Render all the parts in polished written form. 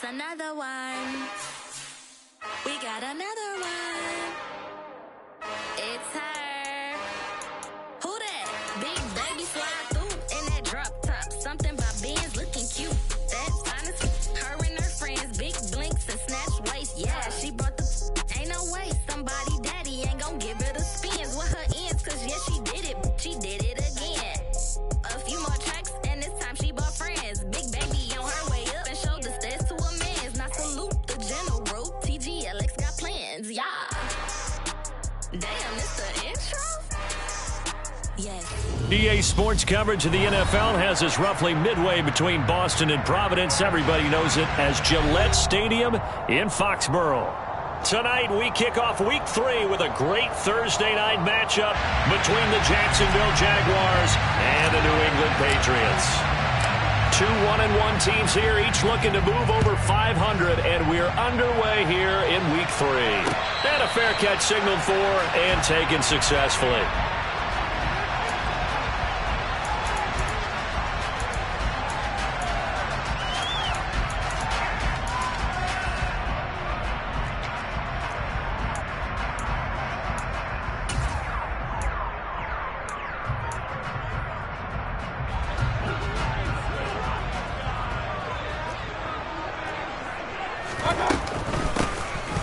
It's another one. We got another one. It's her. Who that? Big baby slide through in that drop top. Something by Benz looking cute. That's honest. Her and her friends, big blinks and snatch waist. Yeah, she brought the. Ain't no way somebody daddy ain't gon' give her the spins with her ends. Cause yeah, she did it. She did it again. A few more tracks and this time she bought friends. Big baby on her way up and showed the stairs to a man's. Now salute the general. TGLX got plans. Yeah. Damn, it's the intro? Yes. EA Sports coverage of the NFL has us roughly midway between Boston and Providence. Everybody knows it as Gillette Stadium in Foxborough. Tonight, we kick off Week 3 with a great Thursday night matchup between the Jacksonville Jaguars and the New England Patriots. Two 1-1 teams here, each looking to move over 500, and we're underway here in Week 3. And a fair catch signaled for and taken successfully.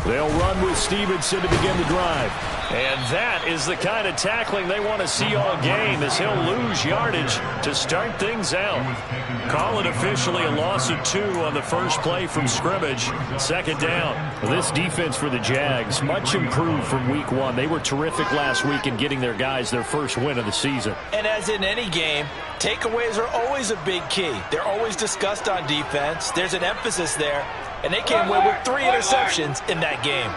They'll run with Stevenson to begin the drive. And that is the kind of tackling they want to see all game, as he'll lose yardage to start things out. Call it officially a loss of 2 on the first play from scrimmage. Second down. This defense for the Jags, much improved from Week 1. They were terrific last week in getting their guys their first win of the season. And as in any game, takeaways are always a big key. They're always discussed on defense. There's an emphasis there. And they came away with 3 interceptions in that game.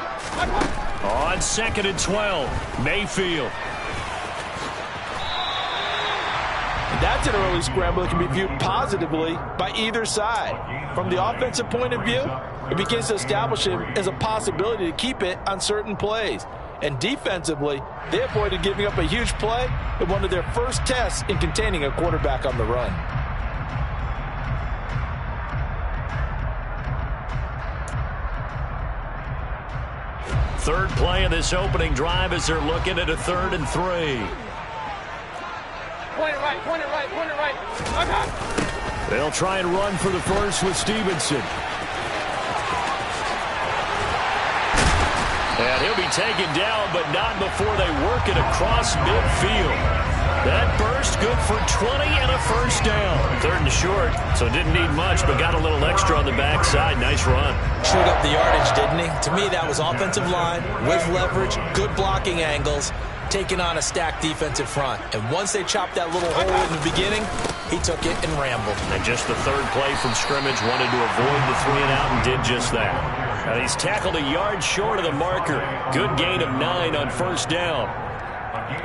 On 2nd and 12, Mayfield. And that's an early scramble that can be viewed positively by either side. From the offensive point of view, it begins to establish him as a possibility to keep it on certain plays. And defensively, they avoided giving up a huge play in one of their first tests in containing a quarterback on the run. Third play of this opening drive as they're looking at a 3rd and 3. Point it right, point it right, point it right. Okay. They'll try and run for the first with Stevenson. And he'll be taken down, but not before they work it across midfield. That burst good for 20 and a first down. 3rd and short, so didn't need much, but got a little extra on the backside. Nice run. Chewed up the yardage, didn't he? To me, that was offensive line with leverage, good blocking angles, taking on a stacked defensive front. And once they chopped that little hole in the beginning, he took it and rambled. And just the 3rd play from scrimmage, wanted to avoid the 3 and out and did just that. And he's tackled a yard short of the marker. Good gain of 9 on first down.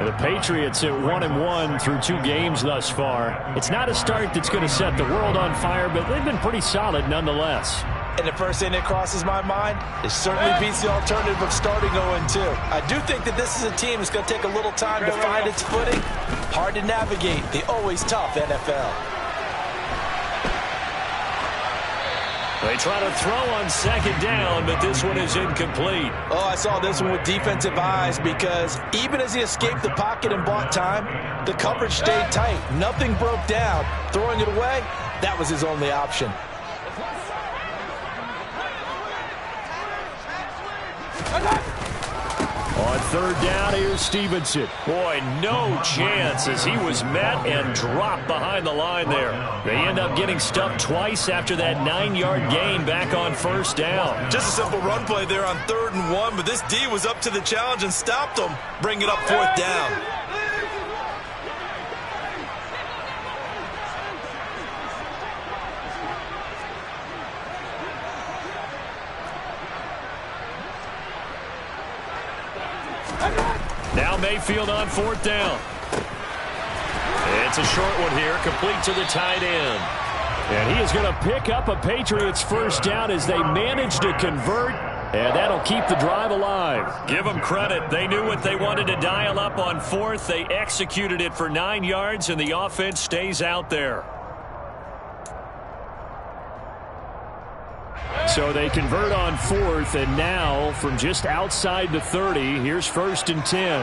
The Patriots at 1-1 through 2 games thus far. It's not a start that's going to set the world on fire, but they've been pretty solid nonetheless. And the first thing that crosses my mind, it certainly beats the alternative of starting 0-2. I do think that this is a team that's going to take a little time to find its footing. Hard to navigate the always tough NFL. They try to throw on 2nd down, but this one is incomplete. Oh, I saw this one with defensive eyes because even as he escaped the pocket and bought time, the coverage stayed tight. Nothing broke down. Throwing it away, that was his only option. On 3rd down, here's Stevenson. Boy, no chance as he was met and dropped behind the line there. They end up getting stuffed twice after that 9-yard gain back on first down. Just a simple run play there on 3rd and 1, but this D was up to the challenge and stopped them. Bring it up 4th down. Now Mayfield on 4th down. It's a short one here, complete to the tight end. And he is going to pick up a Patriots first down as they manage to convert, and that'll keep the drive alive. Give them credit. They knew what they wanted to dial up on 4th. They executed it for 9 yards, and the offense stays out there. So they convert on 4th, and now from just outside the 30, here's 1st and 10.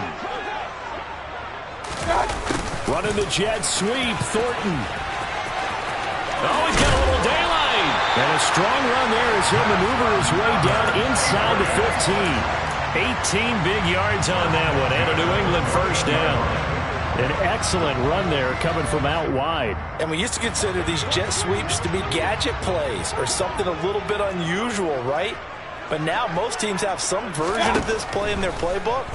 Running the jet sweep, Thornton. Oh, he's got a little daylight. And a strong run there as he'll maneuver his way down inside the 15. 18 big yards on that one, and a New England first down. An excellent run there coming from out wide. And we used to consider these jet sweeps to be gadget plays or something a little bit unusual, right? But now most teams have some version of this play in their playbook.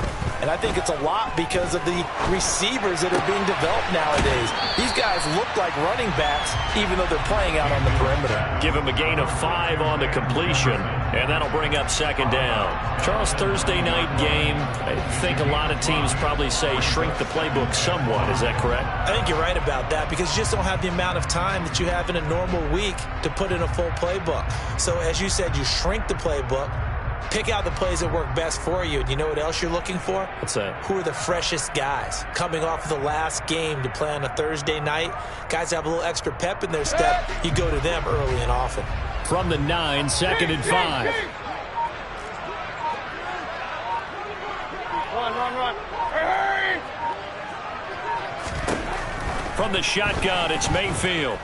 And I think it's a lot because of the receivers that are being developed nowadays. These guys look like running backs even though they're playing out on the perimeter. Give him a gain of 5 on the completion, and that'll bring up 2nd down. Charles, Thursday night game, I think a lot of teams probably say shrink the playbook somewhat. Is that correct? I think you're right about that because you just don't have the amount of time that you have in a normal week to put in a full playbook. So as you said, you shrink the playbook. Pick out the plays that work best for you. And you know what else you're looking for? What's that? Who are the freshest guys? Coming off the last game to play on a Thursday night, guys have a little extra pep in their step. You go to them early and often. From the 9, 2nd and 5. Run. From the shotgun, it's Mayfield.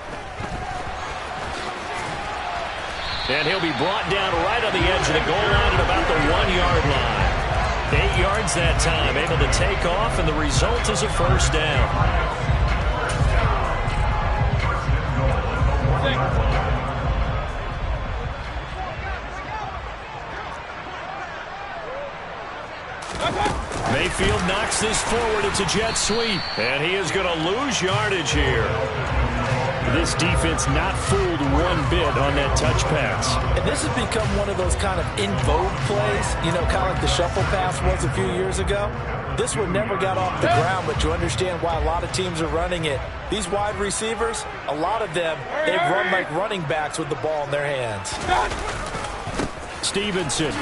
And he'll be brought down right on the edge of the goal line at about the 1-yard line. 8 yards that time, able to take off, and the result is a first down. Mayfield knocks this forward. It's a jet sweep, and he is going to lose yardage here. This defense not fooled one bit on that touch pass. And this has become one of those kind of in vogue plays, you know, kind of like the shuffle pass was a few years ago. This one never got off the ground, but you understand why a lot of teams are running it. These wide receivers, a lot of them, they run like running backs with the ball in their hands. Stevenson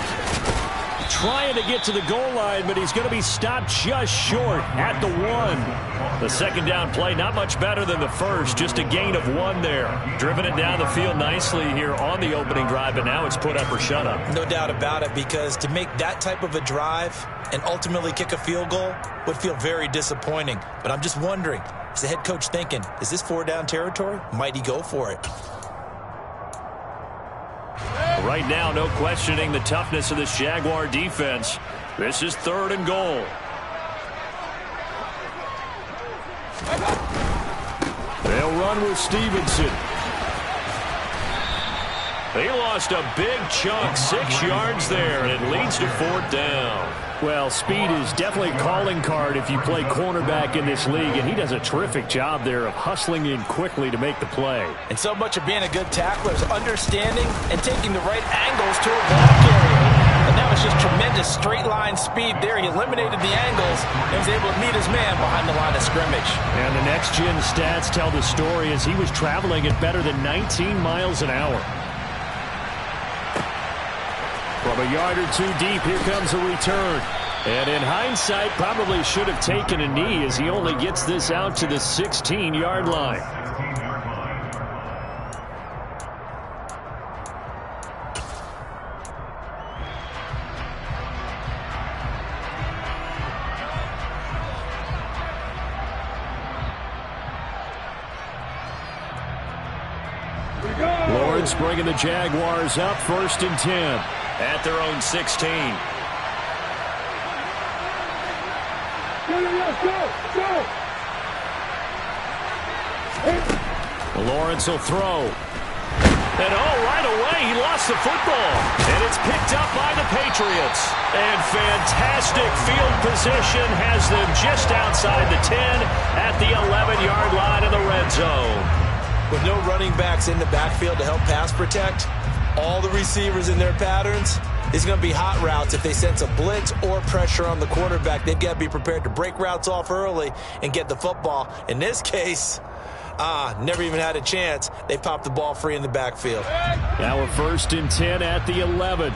trying to get to the goal line, but he's going to be stopped just short at the 1. The 2nd down play, not much better than the first, just a gain of 1 there. Driven it down the field nicely here on the opening drive, but now it's put up or shut up. No doubt about it, because to make that type of a drive and ultimately kick a field goal would feel very disappointing. But I'm just wondering, is the head coach thinking, is this 4-down territory? Might he go for it? Right now, no questioning the toughness of this Jaguar defense. This is 3rd and goal. They'll run with Stevenson. He lost a big chunk, 6 yards there, and it leads to 4th down. Well, speed is definitely a calling card if you play cornerback in this league, and he does a terrific job there of hustling in quickly to make the play. And so much of being a good tackler is understanding and taking the right angles to a block area. And that was just tremendous straight line speed there. He eliminated the angles and was able to meet his man behind the line of scrimmage. And the next-gen stats tell the story as he was traveling at better than 19 miles an hour. From a yard or 2 deep, here comes a return. And in hindsight, probably should have taken a knee as he only gets this out to the 16-yard line. Lawrence bringing the Jaguars up 1st and 10 at their own 16. Lawrence will throw. And right away, he lost the football. And it's picked up by the Patriots. And fantastic field position has them just outside the 10 at the 11-yard line of the red zone. With no running backs in the backfield to help pass protect, all the receivers in their patterns, it's going to be hot routes if they sense a blitz or pressure on the quarterback. They've got to be prepared to break routes off early and get the football. In this case, never even had a chance. They popped the ball free in the backfield. Now a 1st and 10 at the 11.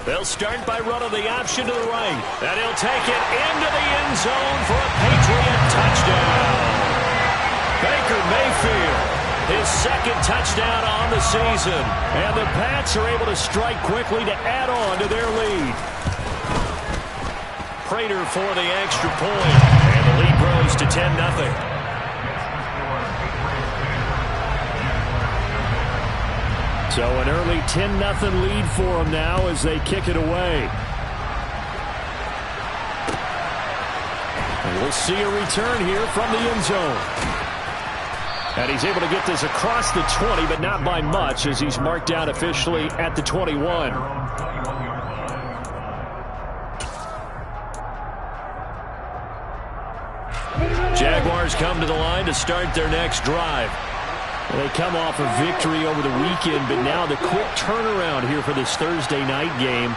They'll start by running the option to the right. And he'll take it into the end zone for a Patriot touchdown. Baker Mayfield, his second touchdown on the season. And the Pats are able to strike quickly to add on to their lead. Prater for the extra point. And the lead grows to 10-0. So an early 10-0 lead for them now as they kick it away. And we'll see a return here from the end zone. And he's able to get this across the 20, but not by much as he's marked down officially at the 21. Jaguars come to the line to start their next drive. They come off a victory over the weekend, but now the quick turnaround here for this Thursday night game.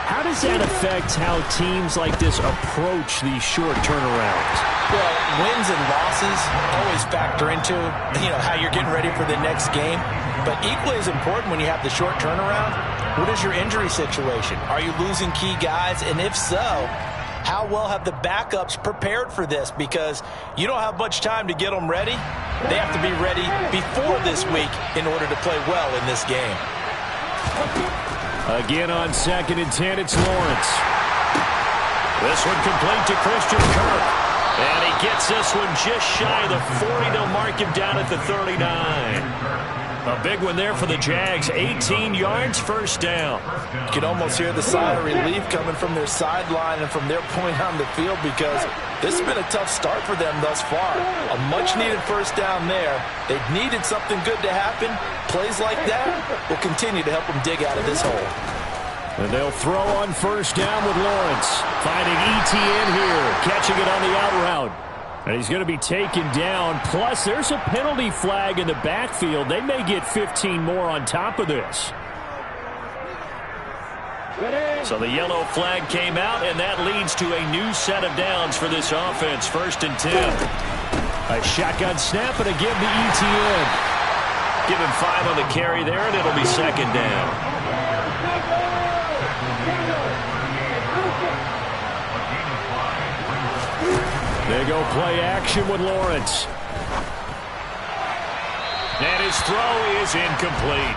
How does that affect how teams like this approach these short turnarounds? Well, wins and losses always factor into, how you're getting ready for the next game. But equally as important when you have the short turnaround, what is your injury situation? Are you losing key guys? And if so, how well have the backups prepared for this? Because you don't have much time to get them ready. They have to be ready before this week in order to play well in this game. Again on 2nd and 10, it's Lawrence. This one complete to Christian Kirk. And he gets this one just shy of the 40. They'll mark him down at the 39. A big one there for the Jags. 18 yards, first down. You can almost hear the sigh of relief coming from their sideline and from their point on the field because this has been a tough start for them thus far. A much-needed first down there. They've needed something good to happen. Plays like that will continue to help them dig out of this hole. And they'll throw on first down with Lawrence. Finding ETN here, catching it on the out route. And he's going to be taken down. Plus, there's a penalty flag in the backfield. They may get 15 more on top of this. So the yellow flag came out, and that leads to a new set of downs for this offense. 1st and 10. A shotgun snap and again to ETN. Give him 5 on the carry there, and it'll be 2nd down. They go play action with Lawrence. And his throw is incomplete.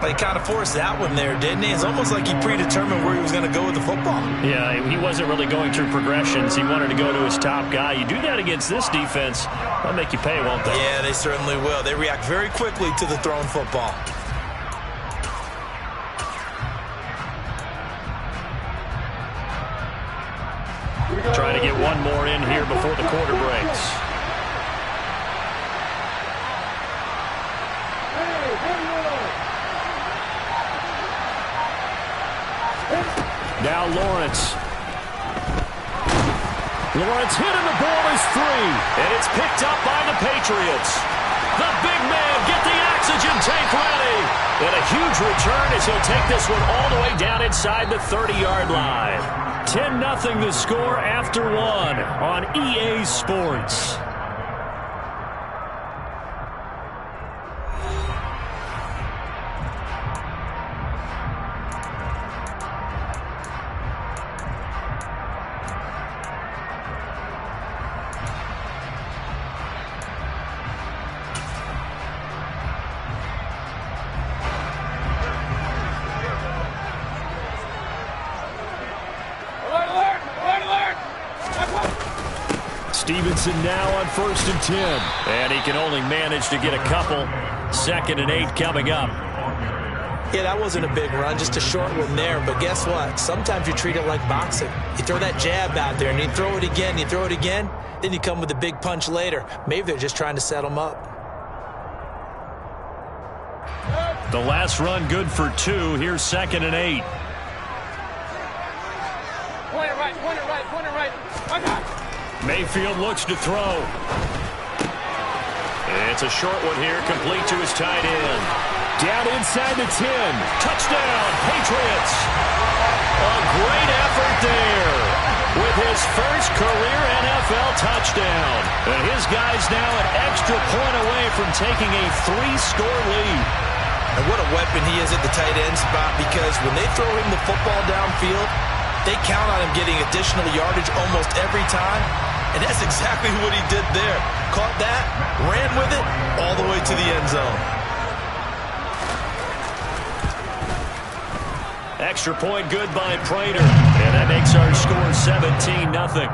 He kind of forced that one there, didn't he? It's almost like he predetermined where he was going to go with the football. Yeah, he wasn't really going through progressions. He wanted to go to his top guy. You do that against this defense, they'll make you pay, won't they? Yeah, they certainly will. They react very quickly to the thrown football. Trying to get one more in here before the quarter breaks. Now Lawrence. Lawrence hit and the ball is free. And it's picked up by the Patriots. The big man, get the oxygen tank ready. And a huge return as he'll take this one all the way down inside the 30-yard line. 10-0 the score after 1 on EA Sports. Stevenson now on 1st and 10. And he can only manage to get a couple. 2nd and 8 coming up. Yeah, that wasn't a big run, just a short one there. But guess what? Sometimes you treat it like boxing. You throw that jab out there, and you throw it again, you throw it again, then you come with a big punch later. Maybe they're just trying to set them up. The last run good for 2. Here's 2nd and 8. Point it right, point it right, point it right. Okay. Mayfield looks to throw. It's a short one here, complete to his tight end. Down inside the 10. Touchdown, Patriots. A great effort there with his first career NFL touchdown. And his guy's now an extra point away from taking a 3-score lead. And what a weapon he is at the tight end spot, because when they throw him the football downfield, They count on him getting additional yardage almost every time, and that's exactly what he did there. Caught that, ran with it, all the way to the end zone. Extra point good by Prater. And that makes our score 17-0.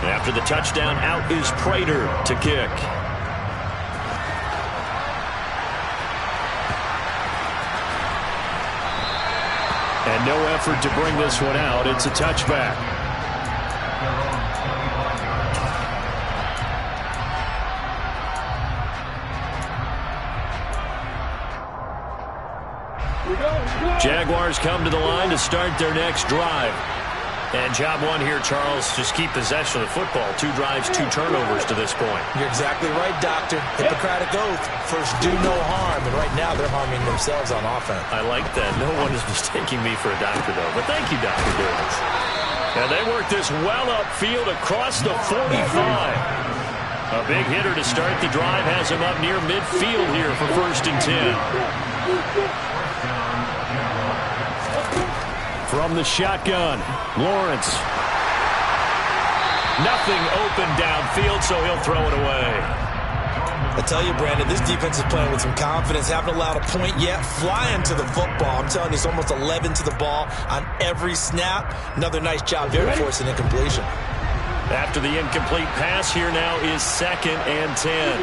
After the touchdown, out is Prater to kick. And no effort to bring this one out. It's a touchback. Jaguars come to the line to start their next drive. And job one here, Charles, just keep possession of the football. 2 drives, 2 turnovers to this point. You're exactly right, Doctor. Hippocratic oath. First, do no harm. And right now, they're harming themselves on offense. I like that. No one is mistaking me for a doctor, though. But thank you, Dr. Davis. And they work this well upfield across the 45. A big hitter to start the drive has him up near midfield here for 1st and 10. From the shotgun, Lawrence. Nothing open downfield, so he'll throw it away. I tell you, Brandon, this defense is playing with some confidence. Haven't allowed a point yet. Flying to the football. I'm telling you, it's almost 11 to the ball on every snap. Another nice job there to force an incompletion. After the incomplete pass, here now is 2nd and 10.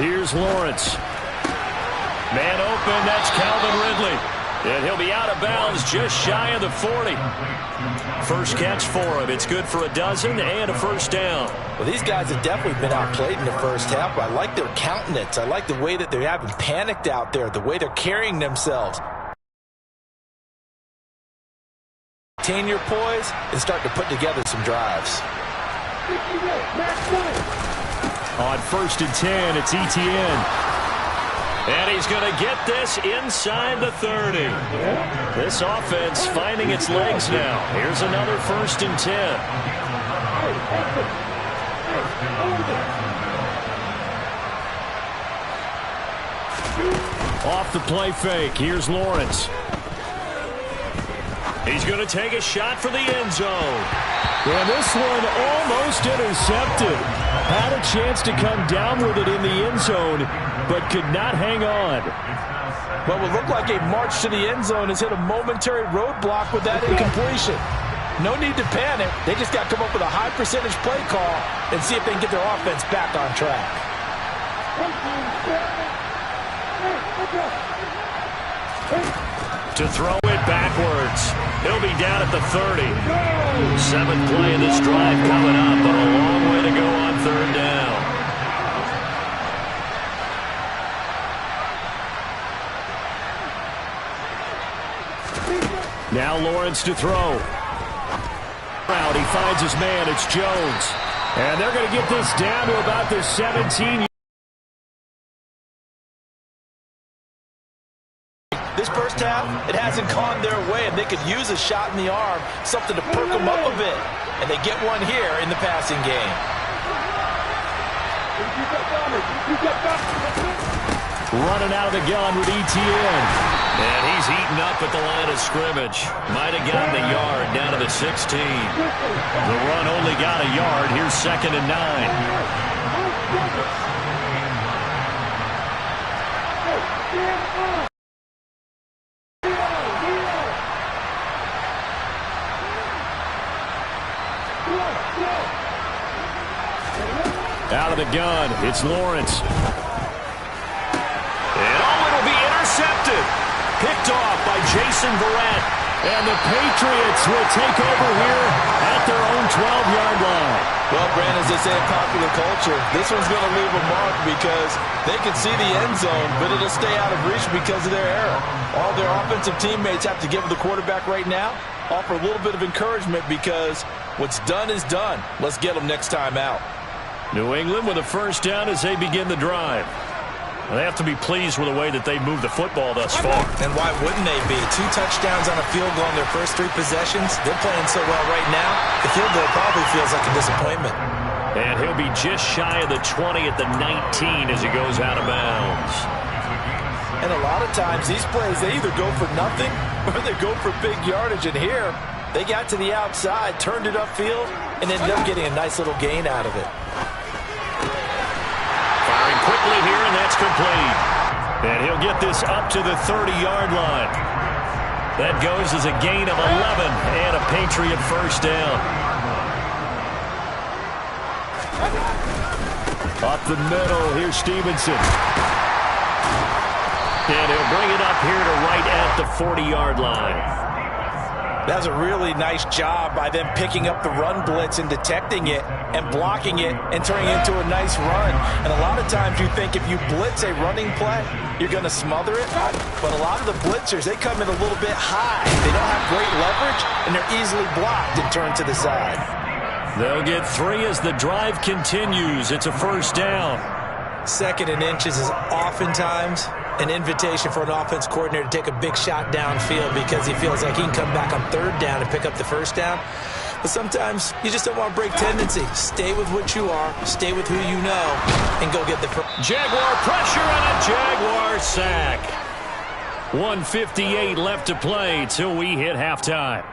Here's Lawrence. Man open, that's Calvin Ridley. And he'll be out of bounds just shy of the 40. First catch for him. It's good for a dozen and a first down. Well, these guys have definitely been outplayed in the first half. I like their countenance. I like the way that they haven't panicked out there, the way they're carrying themselves. Maintain your poise and start to put together some drives. On 1st and 10, it's Etienne. And he's going to get this inside the 30. This offense finding its legs now. Here's another 1st and 10. Off the play fake. Here's Lawrence. He's going to take a shot for the end zone. And this one almost intercepted. Had a chance to come down with it in the end zone, but could not hang on. What would look like a march to the end zone has hit a momentary roadblock with that incompletion. No need to panic. They just got to come up with a high percentage play call and see if they can get their offense back on track. To throw it backwards. He'll be down at the 30. 7th play of this drive coming up, but a long way to go on 3rd down. Now Lawrence to throw. He finds his man. It's Jones. And they're going to get this down to about the 17. This first half, it hasn't gone their way, and they could use a shot in the arm, something to perk them up a bit. And they get one here in the passing game. Running out of the gun with Etienne. And he's eaten up at the line of scrimmage. Might have gotten the yard down to the 16. The run only got a yard. Here's 2nd and 9. Out of the gun, it's Lawrence. And it'll be intercepted. Picked off by Jason Verrett. And the Patriots will take over here at their own 12-yard line. Well, Brandon, as they say in popular culture, this one's going to leave a mark because they can see the end zone, but it'll stay out of reach because of their error. All their offensive teammates have to give the quarterback right now, offer a little bit of encouragement because what's done is done. Let's get them next time out. New England with a first down as they begin the drive. They have to be pleased with the way that they moved the football thus far. And why wouldn't they be? 2 touchdowns on a field goal in their first 3 possessions. They're playing so well right now, the field goal probably feels like a disappointment. And he'll be just shy of the 20 at the 19 as he goes out of bounds. And a lot of times these plays, they either go for nothing or they go for big yardage. And here, they got to the outside, turned it upfield, and ended up getting a nice little gain out of it. Firing quickly here, and that's complete. And he'll get this up to the 30-yard line. That goes as a gain of 11 and a Patriot first down. Up the middle, here's Stevenson. And he'll bring it up here to right at the 40-yard line. That's a really nice job by them picking up the run blitz and detecting it and blocking it and turning it into a nice run. And a lot of times you think if you blitz a running play, you're going to smother it. But a lot of the blitzers, they come in a little bit high. They don't have great leverage, and they're easily blocked and turned to the side. They'll get 3 as the drive continues. It's a first down. 2nd and inches is oftentimes an invitation for an offense coordinator to take a big shot downfield because he feels like he can come back on 3rd down and pick up the first down. But sometimes you just don't want to break tendency. Stay with what you are, stay with who you know, and go get the first. Jaguar pressure and a Jaguar sack. 1:58 left to play till we hit halftime.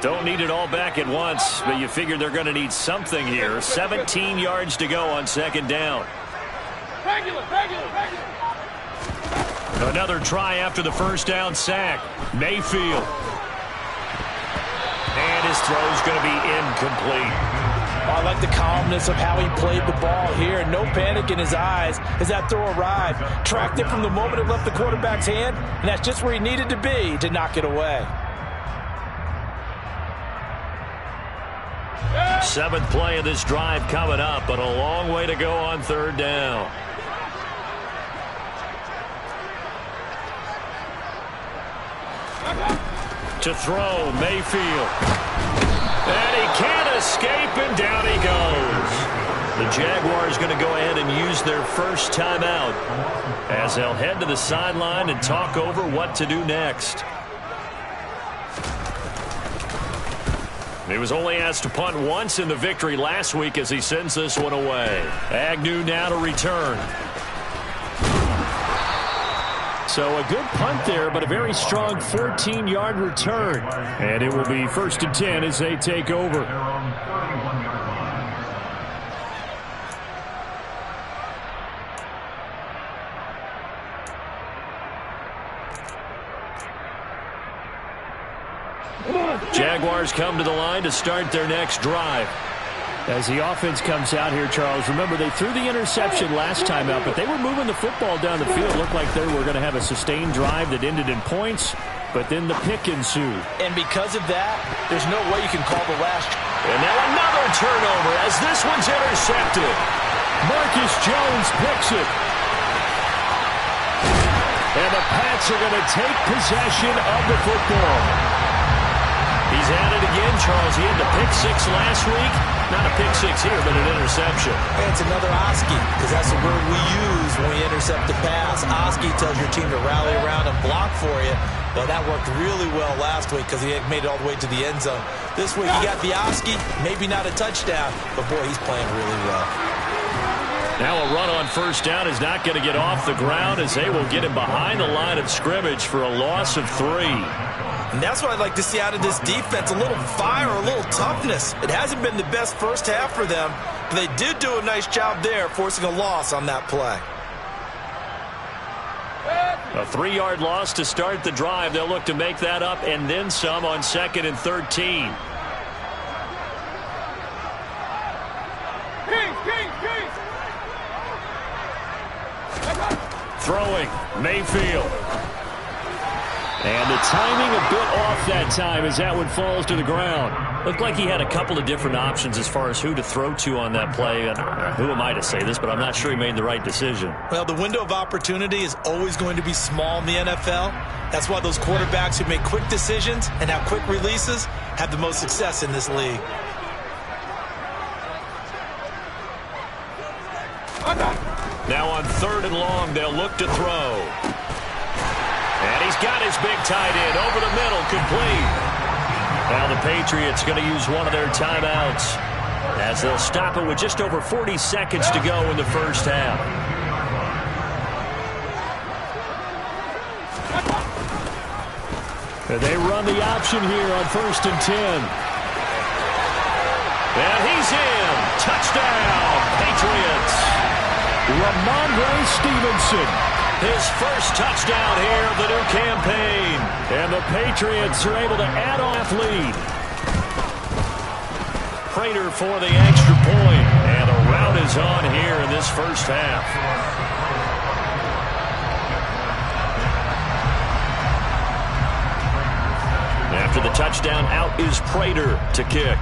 Don't need it all back at once, but you figure they're going to need something here. 17 yards to go on 2nd down. Another try after the first down sack. Mayfield. And his throw's going to be incomplete. I like the calmness of how he played the ball here. No panic in his eyes as that throw arrived. Tracked it from the moment it left the quarterback's hand, and that's just where he needed to be to knock it away. 7th play of this drive coming up, but a long way to go on 3rd down. To throw, Mayfield. And he can't escape, and down he goes. The Jaguars going to go ahead and use their first timeout as they'll head to the sideline and talk over what to do next. He was only asked to punt once in the victory last week as he sends this one away. Agnew now to return. So a good punt there, but a very strong 14-yard return. And it will be 1st and 10 as they take over. Jaguars come to the line to start their next drive. As the offense comes out here, Charles, remember they threw the interception last time out, but they were moving the football down the field. It looked like they were going to have a sustained drive that ended in points, but then the pick ensued. And because of that, there's no way you can call the last. And now another turnover as this one's intercepted. Marcus Jones picks it. And the Pats are going to take possession of the football. He's at it again, Charles. He had the pick 6 last week. Not a pick 6 here, but an interception. And it's another Oski, because that's the word we use when we intercept the pass. Oski tells your team to rally around and block for you. Well, that worked really well last week because he had made it all the way to the end zone. This week he got the Oski, maybe not a touchdown, but boy, he's playing really well. Now a run on first down is not going to get off the ground as they will get him behind the line of scrimmage for a loss of 3. And that's what I'd like to see out of this defense, a little fire, a little toughness. It hasn't been the best first half for them, but they did do a nice job there, forcing a loss on that play. A 3-yard loss to start the drive. They'll look to make that up and then some on 2nd and 13. Throwing, Mayfield. And the timing a bit off that time as that one falls to the ground. Looked like he had a couple of different options as far as who to throw to on that play. And who am I to say this, but I'm not sure he made the right decision. Well, the window of opportunity is always going to be small in the NFL. That's why those quarterbacks who make quick decisions and have quick releases have the most success in this league. Now on 3rd and long, they'll look to throw. And he's got his big tight end over the middle, complete. Now the Patriots going to use one of their timeouts as they'll stop it with just over 40 seconds to go in the first half. And they run the option here on 1st and 10. And he's in. Touchdown, Patriots. Ramondre Stevenson. His first touchdown here of the new campaign. And the Patriots are able to add off lead. Prater for the extra point. And the rout is on here in this first half. After the touchdown, out is Prater to kick.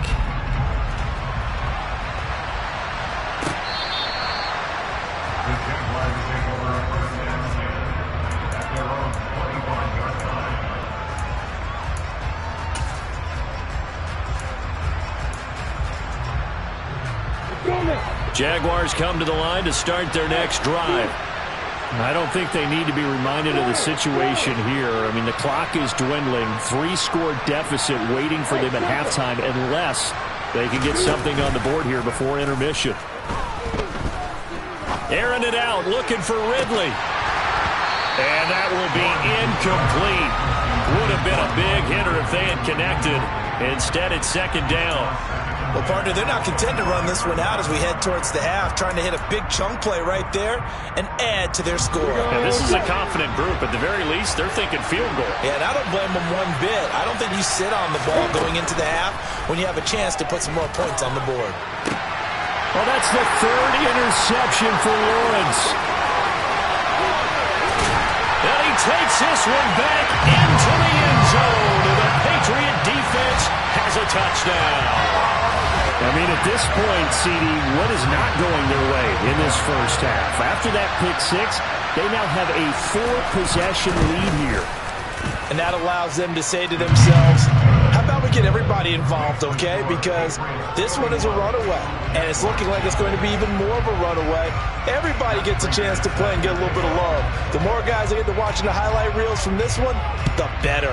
Jaguars come to the line to start their next drive. I don't think they need to be reminded of the situation here. I mean, the clock is dwindling. 3-score deficit waiting for them at halftime unless they can get something on the board here before intermission. Airing it out, looking for Ridley. And that will be incomplete. Would have been a big hitter if they had connected. Instead, it's 2nd down. Well, partner, they're not content to run this one out as we head towards the half, trying to hit a big chunk play right there and add to their score. And this is a confident group. At the very least, they're thinking field goal. Yeah, and I don't blame them one bit. I don't think you sit on the ball going into the half when you have a chance to put some more points on the board. Well, that's the 3rd interception for Lawrence. And he takes this one back into the end zone. And the Patriot defense has a touchdown. I mean, at this point, CD, what is not going their way in this first half? After that pick 6, they now have a 4-possession lead here. And that allows them to say to themselves, how about we get everybody involved, okay? Because this one is a runaway, and it's looking like it's going to be even more of a runaway. Everybody gets a chance to play and get a little bit of love. The more guys that get to watching the highlight reels from this one, the better.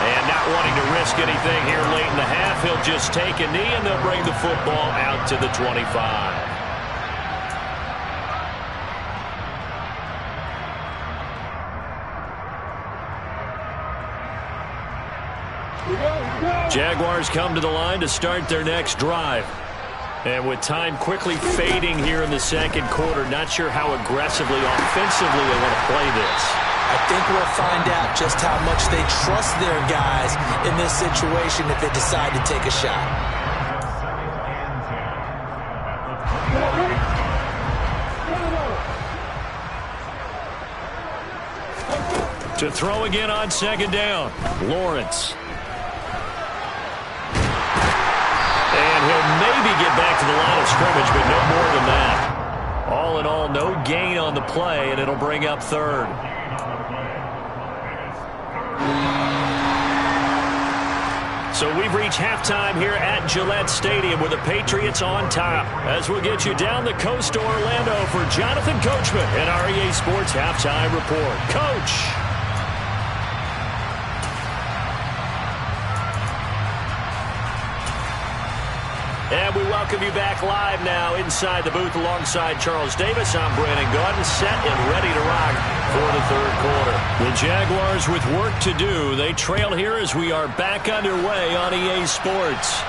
And not wanting to risk anything here late in the half, he'll just take a knee, and they'll bring the football out to the 25. Jaguars come to the line to start their next drive. And with time quickly fading here in the 2nd quarter, not sure how aggressively, offensively they want to play this. I think we'll find out just how much they trust their guys in this situation if they decide to take a shot. To throw again on 2nd down, Lawrence. And he'll maybe get back to the line of scrimmage, but no more than that. All in all, no gain on the play, and it'll bring up 3rd. So we've reached halftime here at Gillette Stadium with the Patriots on top. As we'll get you down the coast to Orlando for Jonathan Coachman and our EA Sports Halftime Report. Coach! And we welcome you back live now inside the booth alongside Charles Davis. I'm Brandon Gaudin, set and ready to rock for the 3rd quarter. The Jaguars with work to do. They trail here as we are back underway on EA Sports.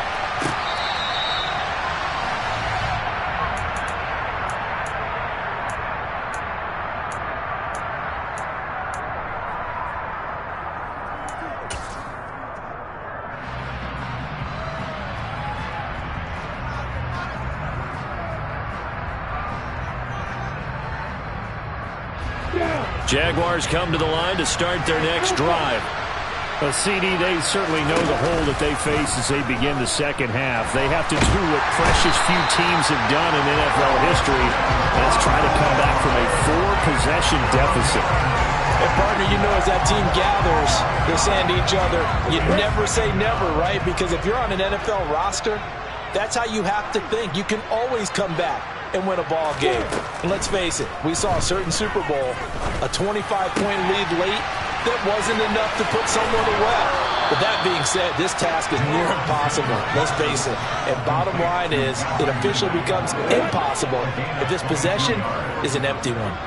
Jaguars come to the line to start their next drive. A CD, they certainly know the hole that they face as they begin the second half. They have to do what precious few teams have done in NFL history, and that's try to come back from a 4-possession deficit. And partner, you know, as that team gathers, they're saying to each other, you never say never, right? Because if you're on an NFL roster, that's how you have to think. You can always come back and win a ball game. And let's face it, we saw a certain Super Bowl, a 25-point lead late, that wasn't enough to put someone away. But that being said, this task is near impossible. Let's face it. And bottom line is, it officially becomes impossible if this possession is an empty one.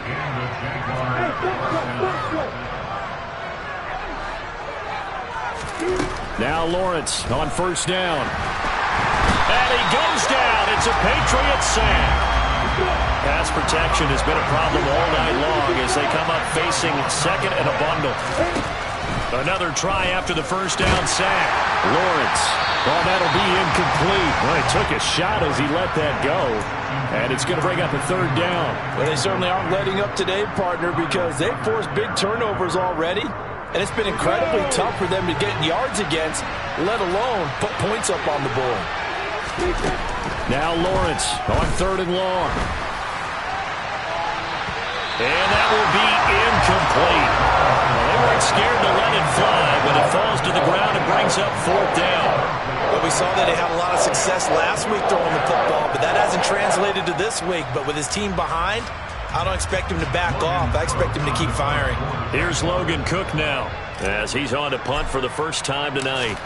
Now Lawrence on first down. And he goes down. It's a Patriot sack. Pass protection has been a problem all night long as they come up facing second and a bundle. Another try after the first down sack. Lawrence. Well, that'll be incomplete. Well, he took a shot as he let that go. And it's going to bring up a third down. Well, they certainly aren't letting up today, partner, because they've forced big turnovers already. And it's been incredibly tough for them to get yards against, let alone put points up on the board. Now Lawrence on third and long. And that will be incomplete. Well, they weren't scared to let it fly, but it falls to the ground and brings up fourth down. Well, we saw that they had a lot of success last week throwing the football, but that hasn't translated to this week. But with his team behind, I don't expect him to back off. I expect him to keep firing. Here's Logan Cook now as he's on to punt for the first time tonight.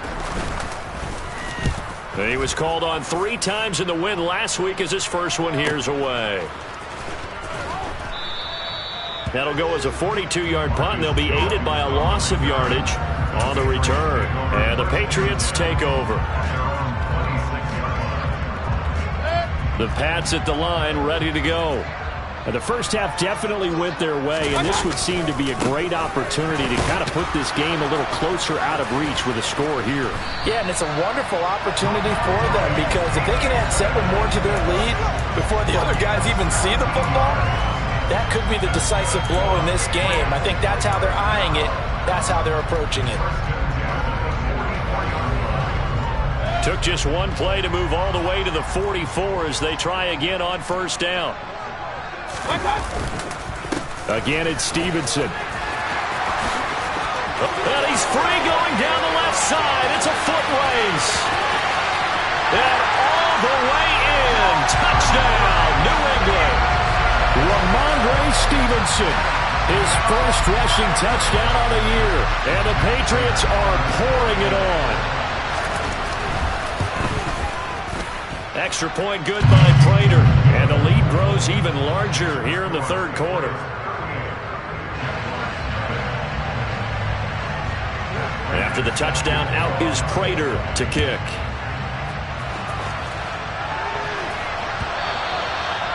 He was called on 3 times in the win last week as his first one here's away. That'll go as a 42-yard punt, and they'll be aided by a loss of yardage on the return. And the Patriots take over. The Pats at the line, ready to go. The first half definitely went their way, and this would seem to be a great opportunity to kind of put this game a little closer out of reach with a score here. Yeah, and it's a wonderful opportunity for them because if they can add 7 more to their lead before the other guys even see the football, that could be the decisive blow in this game. I think that's how they're eyeing it. That's how they're approaching it. Took just one play to move all the way to the 44 as they try again on first down. Again, it's Stevenson. And he's free going down the left side. It's a foot race. And all the way in. Touchdown, New England. Ramondre Stevenson, his first rushing touchdown on the year. And the Patriots are pouring it on. Extra point good by Prater. And the lead grows even larger here in the third quarter. After the touchdown, out is Prater to kick.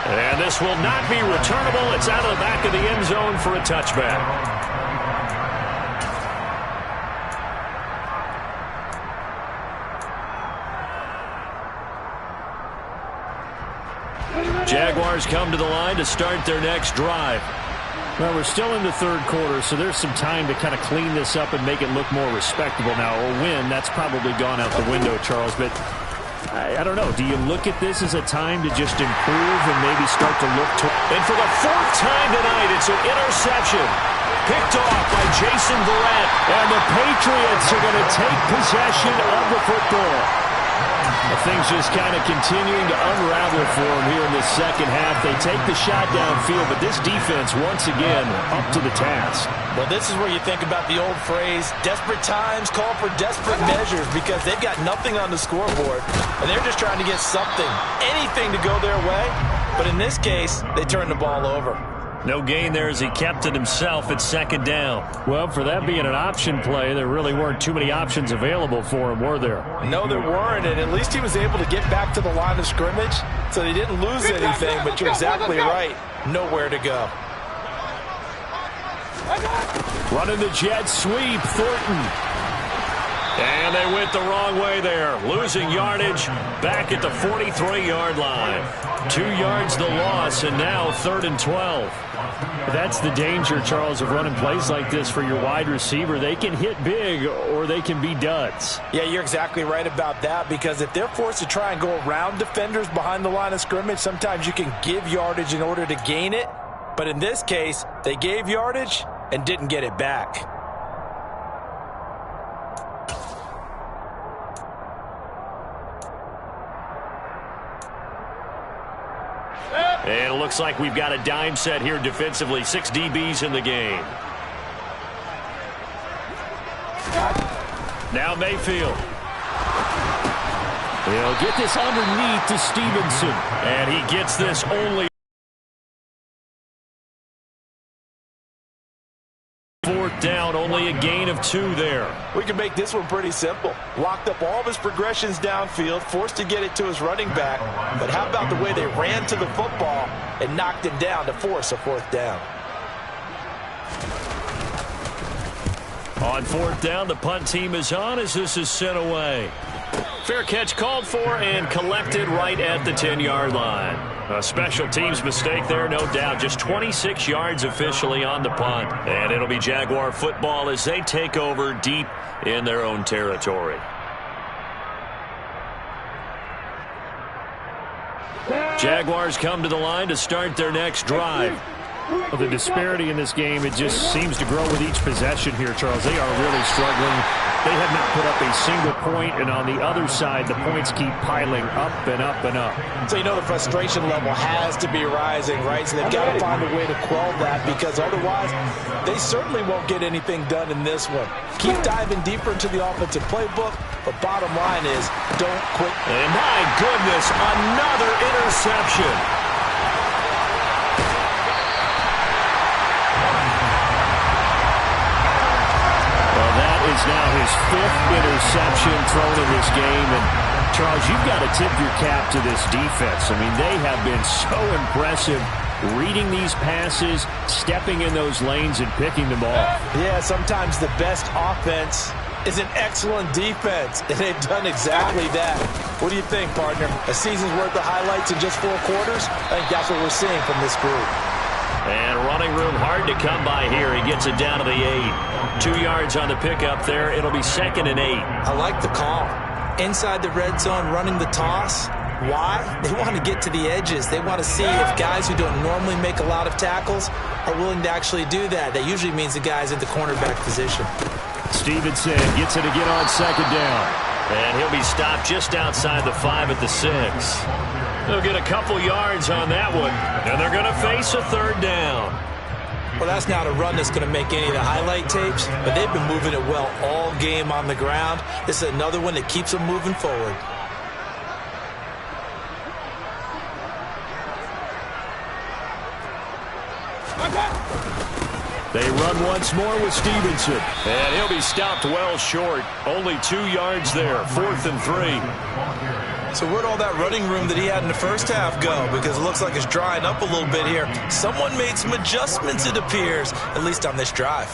And this will not be returnable. It's out of the back of the end zone for a touchback. Jaguars come to the line to start their next drive. Well, we're still in the third quarter, so there's some time to kind of clean this up and make it look more respectable now. A win, that's probably gone out the window, Charles, but I don't know. Do you look at this as a time to just improve and maybe start to look to... And for the 4th time tonight, it's an interception. Picked off by Jason Verrett. And the Patriots are going to take possession of the football. Things just kind of continuing to unravel for them here in the second half. They take the shot downfield, but this defense, once again, up to the task. Well, this is where you think about the old phrase, desperate times call for desperate measures, because they've got nothing on the scoreboard, and they're just trying to get something, anything to go their way. But in this case, they turn the ball over. No gain there as he kept it himself at second down. Well, for that being an option play, there really weren't too many options available for him, were there? No, there weren't, and at least he was able to get back to the line of scrimmage, so they didn't lose anything, but you're exactly right. Nowhere to go. Running the jet sweep, Thornton. And they went the wrong way there, losing yardage back at the 43-yard line. 2 yards the loss, and now 3rd and 12. That's the danger, Charles, of running plays like this for your wide receiver. They can hit big or they can be duds. Yeah, you're exactly right about that, because if they're forced to try and go around defenders behind the line of scrimmage, sometimes you can give yardage in order to gain it. But in this case, they gave yardage and didn't get it back. And it looks like we've got a dime set here defensively. 6 DBs in the game. Now Mayfield. He'll get this underneath to Stevenson. And he gets this only 4th down, only a gain of 2 there. We can make this one pretty simple. Locked up all of his progressions downfield, forced to get it to his running back. But how about the way they ran to the football and knocked him down to force a 4th down? On 4th down, the punt team is on as this is sent away. Fair catch called for and collected right at the 10-yard line. A special teams mistake there, no doubt. Just 26 yards officially on the punt. And it'll be Jaguar football as they take over deep in their own territory. Jaguars come to the line to start their next drive. Well, the disparity in this game, it just seems to grow with each possession here, Charles. They are really struggling. They have not put up a single point, and on the other side, the points keep piling up and up and up. So you know the frustration level has to be rising, right? So they've got to find a way to quell that, because otherwise they certainly won't get anything done in this one. Keep diving deeper into the offensive playbook, but bottom line is don't quit. And my goodness, another interception. Is now his 5th interception thrown in this game. And, Charles, you've got to tip your cap to this defense. I mean, they have been so impressive reading these passes, stepping in those lanes, and picking them off. Yeah, sometimes the best offense is an excellent defense, and they've done exactly that. What do you think, partner? A season's worth of highlights in just 4 quarters? I think that's what we're seeing from this group. And running room hard to come by here. He gets it down to the 8. 2 yards on the pickup there. It'll be 2nd and 8. I like the call. Inside the red zone, running the toss. Why? They want to get to the edges. They want to see if guys who don't normally make a lot of tackles are willing to actually do that. That usually means the guy's at the cornerback position. Stevenson gets it again on 2nd down. And he'll be stopped just outside the 5 at the 6. They'll get a couple yards on that one, and they're going to face a 3rd down. Well, that's not a run that's going to make any of the highlight tapes, but they've been moving it well all game on the ground. This is another one that keeps them moving forward. They run once more with Stevenson. And he'll be stopped well short. Only 2 yards there. 4th and 3. So where'd all that running room that he had in the first half go? Because it looks like it's drying up a little bit here. Someone made some adjustments, it appears, at least on this drive.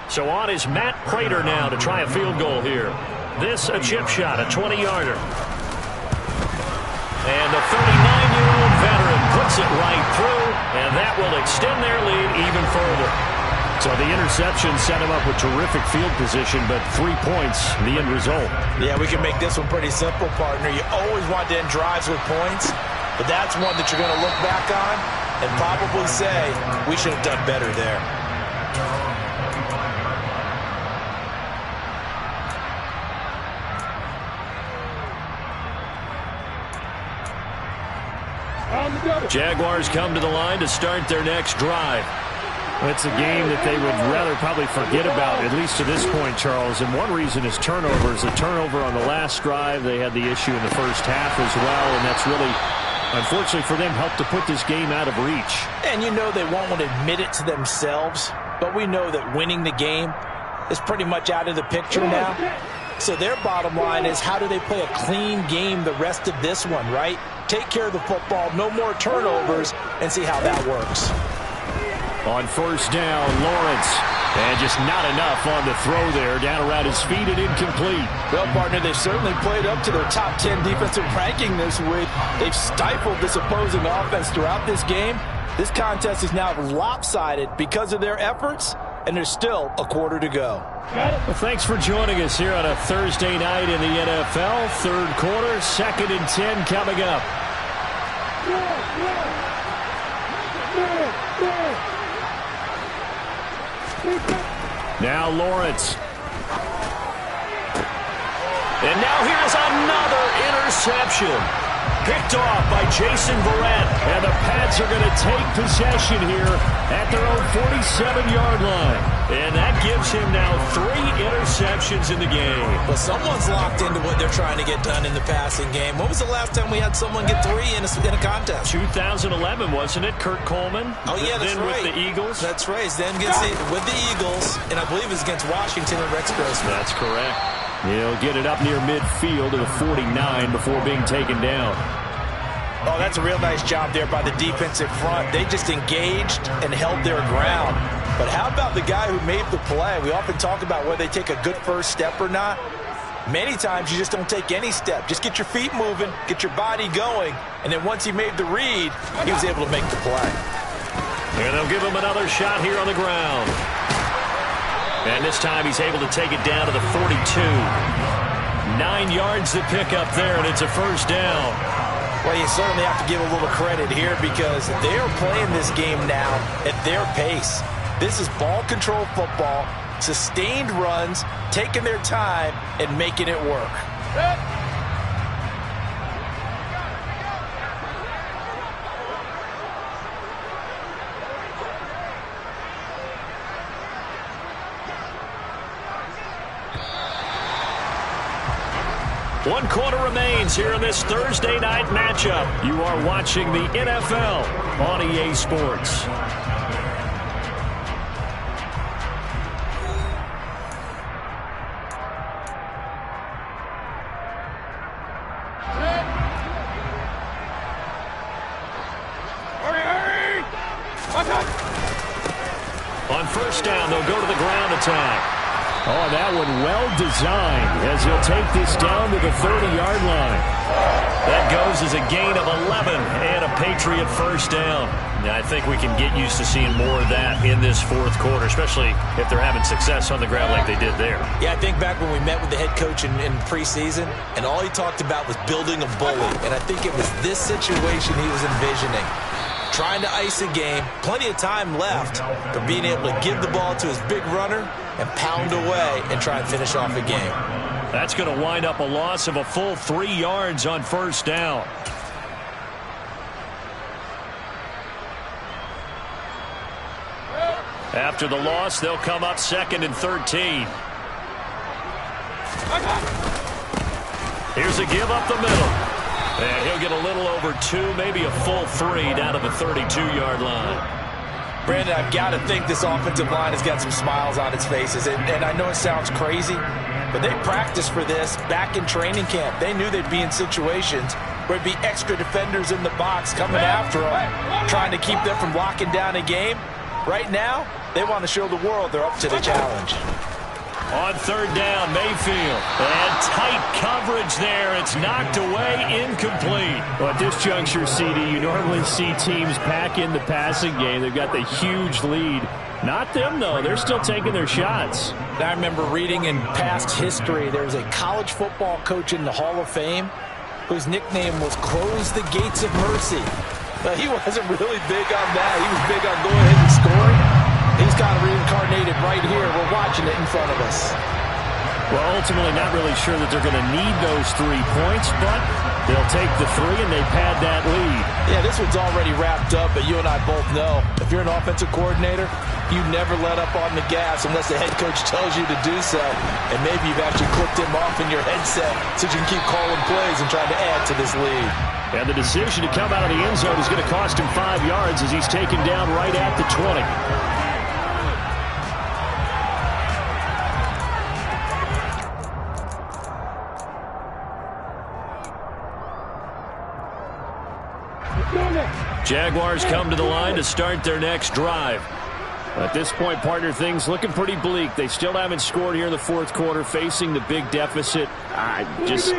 So on is Matt Prater now to try a field goal here. This a chip shot, a 20-yarder. And the 39-year-old veteran puts it right through, and that will extend their lead even further. So the interception set him up with terrific field position, but 3 points, the end result. Yeah, we can make this one pretty simple, partner. You always want to end drives with points, but that's one that you're going to look back on and probably say, we should have done better there. Jaguars come to the line to start their next drive. It's a game that they would rather probably forget about, at least to this point, Charles. And one reason is turnovers. A turnover on the last drive. They had the issue in the first half as well, and that's really, unfortunately for them, helped to put this game out of reach. And you know they won't want to admit it to themselves, but we know that winning the game is pretty much out of the picture now. So their bottom line is, how do they play a clean game the rest of this one, right? Take care of the football, no more turnovers, and see how that works. On first down, Lawrence. And just not enough on the throw there. Down around his feet and incomplete. Well, partner, they've certainly played up to their top 10 defensive ranking this week. They've stifled this opposing offense throughout this game. This contest is now lopsided because of their efforts, and there's still a quarter to go. Well, thanks for joining us here on a Thursday night in the NFL. Third quarter, 2nd and 10 coming up. Now Lawrence. And now here's another interception. Picked off by Jason Verrett. And the Pats are going to take possession here at their own 47-yard line. And that gives him now 3 interceptions in the game. Well, someone's locked into what they're trying to get done in the passing game. When was the last time we had someone get 3 in a contest? 2011, wasn't it? Kurt Coleman? Oh, yeah, that's then right. With the Eagles? That's right. Then with the Eagles, and I believe it was against Washington and Rex Grossman. That's correct. He'll get it up near midfield to the 49 before being taken down. Oh, that's a real nice job there by the defensive front. They just engaged and held their ground. But how about the guy who made the play? We often talk about whether they take a good first step or not. Many times you just don't take any step. Just get your feet moving, get your body going, and then once he made the read, he was able to make the play. And they'll give him another shot here on the ground. And this time he's able to take it down to the 42. 9 yards to pick up there, and it's a first down. Well, you certainly have to give a little credit here because they are playing this game now at their pace. This is ball control football, sustained runs, taking their time, and making it work. One quarter remains here in this Thursday night matchup. You are watching the NFL on EA Sports. On first down, they'll go to the ground attack. Oh, that one well designed as he'll take this down to the 30-yard line. That goes as a gain of 11 and a Patriot first down. Now, I think we can get used to seeing more of that in this fourth quarter, especially if they're having success on the ground like they did there. Yeah, I think back when we met with the head coach in preseason, and all he talked about was building a bully. And I think it was this situation he was envisioning. Trying to ice a game, plenty of time left, but being able to give the ball to his big runner and pound away and try and finish off a game. That's going to wind up a loss of a full 3 yards on first down. After the loss, they'll come up 2nd and 13. Here's a give up the middle. And he'll get a little over 2, maybe a full 3 down to the 32-yard line. Brandon, I've got to think this offensive line has got some smiles on its faces. And I know it sounds crazy, but they practiced for this back in training camp. They knew they'd be in situations where it'd be extra defenders in the box coming after them, trying to keep them from locking down a game. Right now, they want to show the world they're up to the challenge. On third down, Mayfield. And tight coverage there. It's knocked away, incomplete. Well, at this juncture, CD, you normally see teams pack in the passing game. They've got the huge lead. Not them, though. They're still taking their shots. I remember reading in past history, there was a college football coach in the Hall of Fame whose nickname was Close the Gates of Mercy. But he wasn't really big on that. He was big on going ahead and scoring. He's got it reincarnated right here. We're watching it in front of us. Well, ultimately not really sure that they're going to need those 3 points, but they'll take the 3 and they pad that lead. Yeah, this one's already wrapped up, but you and I both know if you're an offensive coordinator, you never let up on the gas unless the head coach tells you to do so. And maybe you've actually clicked him off in your headset so you can keep calling plays and trying to add to this lead. And the decision to come out of the end zone is going to cost him 5 yards as he's taken down right at the 20. Jaguars come to the line to start their next drive. At this point, partner, things looking pretty bleak. They still haven't scored here in the fourth quarter, facing the big deficit.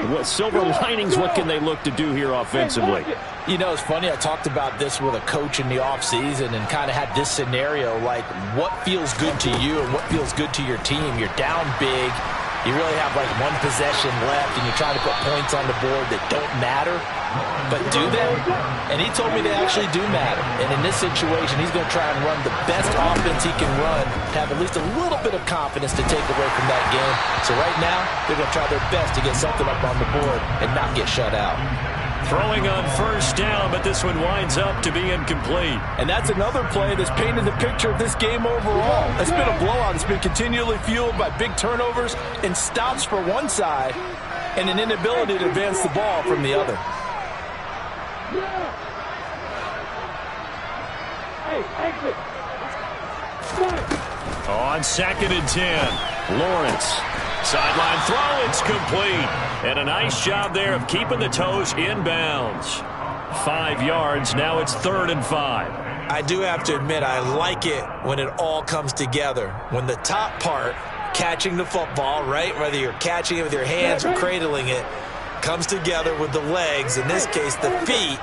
What silver linings, what can they look to do here offensively? You know, it's funny. I talked about this with a coach in the offseason and kind of had this scenario, like what feels good to you and what feels good to your team. You're down big. You really have like one possession left, and you're trying to put points on the board that don't matter. But do they? And he told me they actually do matter. And in this situation, he's going to try and run the best offense he can run to have at least a little bit of confidence to take away from that game. So right now, they're going to try their best to get something up on the board and not get shut out. Throwing on first down, but this one winds up to be incomplete. And that's another play that's painted the picture of this game overall. It's been a blowout. It's been continually fueled by big turnovers and stops for one side and an inability to advance the ball from the other. On 2nd and 10, Lawrence. Sideline throw, it's complete. And a nice job there of keeping the toes inbounds. 5 yards, now it's 3rd and 5. I do have to admit, I like it when it all comes together. When the top part, catching the football, right, whether you're catching it with your hands or cradling it, comes together with the legs, in this case the feet,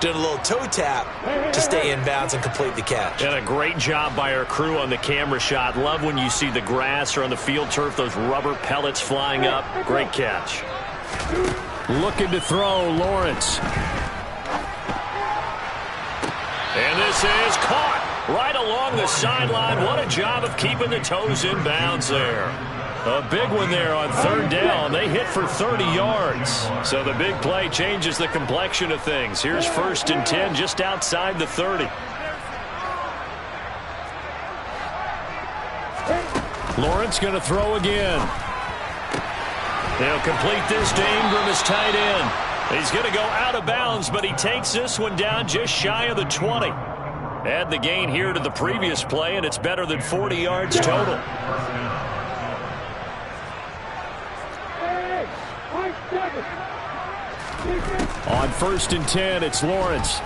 doing a little toe tap to stay in bounds and complete the catch. And a great job by our crew on the camera shot. Love when you see the grass or on the field turf, those rubber pellets flying up. Great catch. Looking to throw, Lawrence. And this is caught right along the sideline. What a job of keeping the toes in bounds there. A big one there on 3rd down. They hit for 30 yards. So the big play changes the complexion of things. Here's 1st and 10 just outside the 30. Lawrence going to throw again. They'll complete this to Ingram as tight end. He's going to go out of bounds, but he takes this one down just shy of the 20. Add the gain here to the previous play, and it's better than 40 yards total. On 1st and 10, it's Lawrence.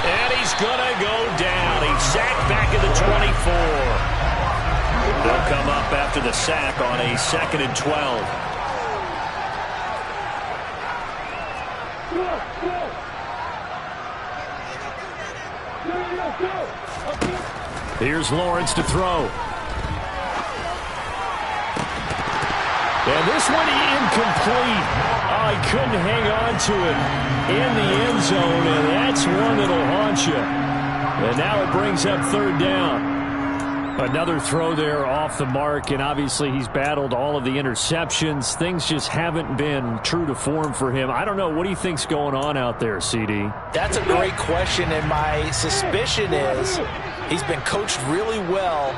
And he's going to go down. He's sacked back at the 24. They'll come up after the sack on a 2nd and 12. Here's Lawrence to throw. And this one incomplete. Oh, he couldn't hang on to it in the end zone, and that's one that'll haunt you. And now it brings up 3rd down. Another throw there off the mark, and obviously he's battled all of the interceptions. Things just haven't been true to form for him. I don't know. What do you think's going on out there, CD? That's a great question, and my suspicion is he's been coached really well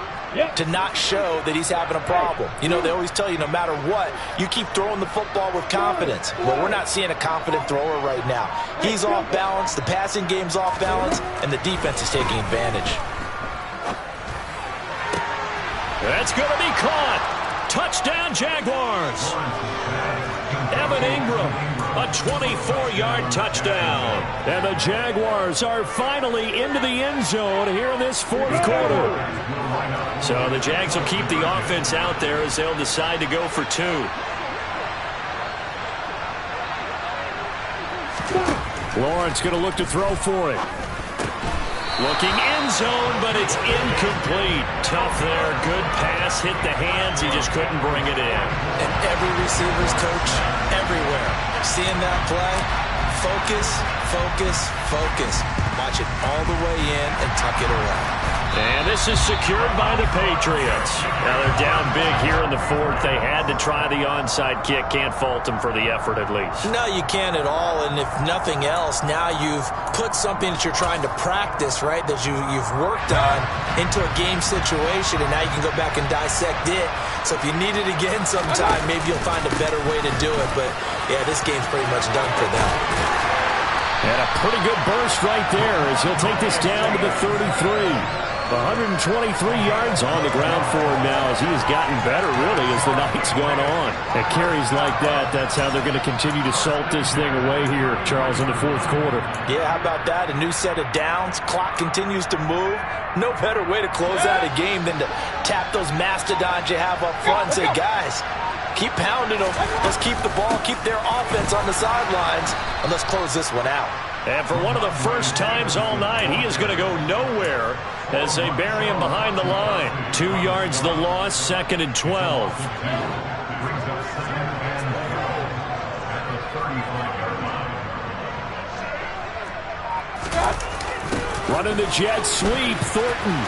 to not show that he's having a problem. You know, they always tell you no matter what, you keep throwing the football with confidence. Well, we're not seeing a confident thrower right now. He's off balance, the passing game's off balance, and the defense is taking advantage. That's going to be caught. Touchdown, Jaguars. Evan Ingram, a 24-yard touchdown. And the Jaguars are finally into the end zone here in this 4th quarter. So the Jags will keep the offense out there as they'll decide to go for 2. Lawrence going to look to throw for it. Looking end zone, but it's incomplete. Tough there. Good pass. Hit the hands. He just couldn't bring it in. And every receiver's coach everywhere. Seeing that play, focus, focus, focus. Watch it all the way in and tuck it away. And this is secured by the Patriots. Now they're down big here in the 4th. They had to try the onside kick. Can't fault them for the effort at least. No, you can't at all. And if nothing else, now you've put something that you're trying to practice, right, that you've worked on into a game situation, and now you can go back and dissect it. So if you need it again sometime, maybe you'll find a better way to do it. But, yeah, this game's pretty much done for them. And a pretty good burst right there as he'll take this down to the 33. 123 yards on the ground for him now as he has gotten better, really, as the night's gone on. At carries like that, that's how they're going to continue to salt this thing away here, Charles, in the fourth quarter. Yeah, how about that? A new set of downs. Clock continues to move. No better way to close out a game than to tap those mastodons you have up front and say, guys, keep pounding them. Let's keep the ball, keep their offense on the sidelines, and let's close this one out. And for one of the first times all night, he is going to go nowhere as they bury him behind the line. 2 yards the loss, 2nd and 12. Running the jet sweep, Thornton.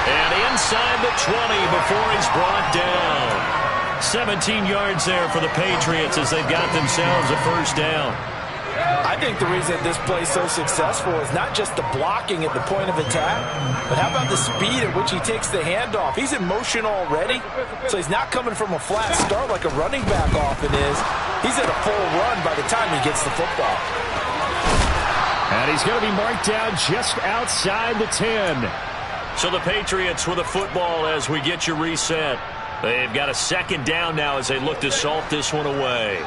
And inside the 20 before he's brought down. 17 yards there for the Patriots as they've got themselves a first down. I think the reason this play is so successful is not just the blocking at the point of attack, but how about the speed at which he takes the handoff? He's in motion already, so he's not coming from a flat start like a running back often is. He's at a full run by the time he gets the football. And he's going to be marked down just outside the 10. So the Patriots with a football as we get you reset. They've got a second down now as they look to salt this one away.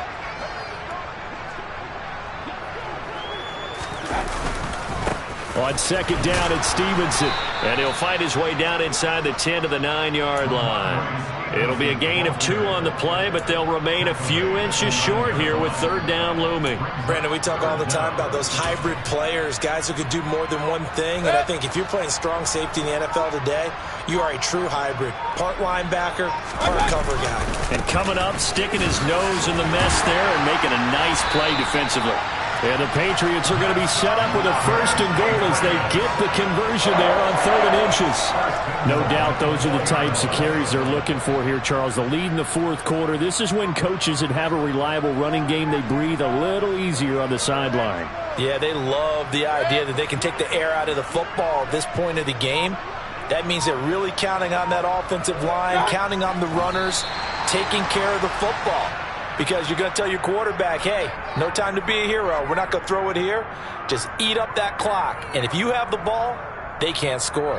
On second down, it's Stevenson. And he'll fight his way down inside the 10 to the 9-yard line. It'll be a gain of 2 on the play, but they'll remain a few inches short here with third down looming. Brandon, we talk all the time about those hybrid players, guys who could do more than one thing. And I think if you're playing strong safety in the NFL today, you are a true hybrid. Part linebacker, part cover guy. And coming up, sticking his nose in the mess there and making a nice play defensively. And the Patriots are going to be set up with a first and goal as they get the conversion there on 3rd and inches. No doubt those are the types of carries they're looking for here, Charles. The lead in the fourth quarter. This is when coaches that have a reliable running game, they breathe a little easier on the sideline. Yeah, they love the idea that they can take the air out of the football at this point of the game. That means they're really counting on that offensive line, counting on the runners, taking care of the football. Because you're going to tell your quarterback, hey, no time to be a hero. We're not going to throw it here. Just eat up that clock. And if you have the ball, they can't score.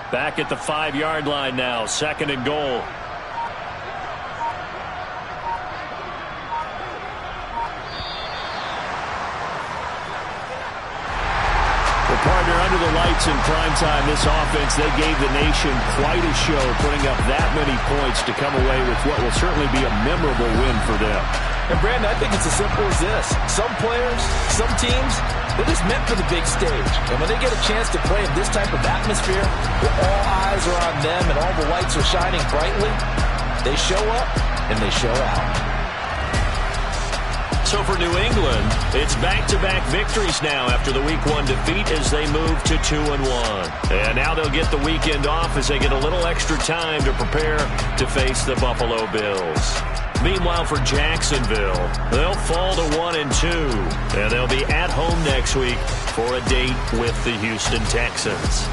Back at the 5-yard line now, 2nd and goal. Partner, under the lights in primetime, this offense, they gave the nation quite a show, putting up that many points to come away with what will certainly be a memorable win for them. And, Brandon, I think it's as simple as this. Some players, some teams, they're just meant for the big stage. And when they get a chance to play in this type of atmosphere, where all eyes are on them and all the lights are shining brightly, they show up and they show out. So for New England, it's back-to-back victories now after the Week 1 defeat as they move to 2-1. And now they'll get the weekend off as they get a little extra time to prepare to face the Buffalo Bills. Meanwhile, for Jacksonville, they'll fall to 1-2, and they'll be at home next week for a date with the Houston Texans.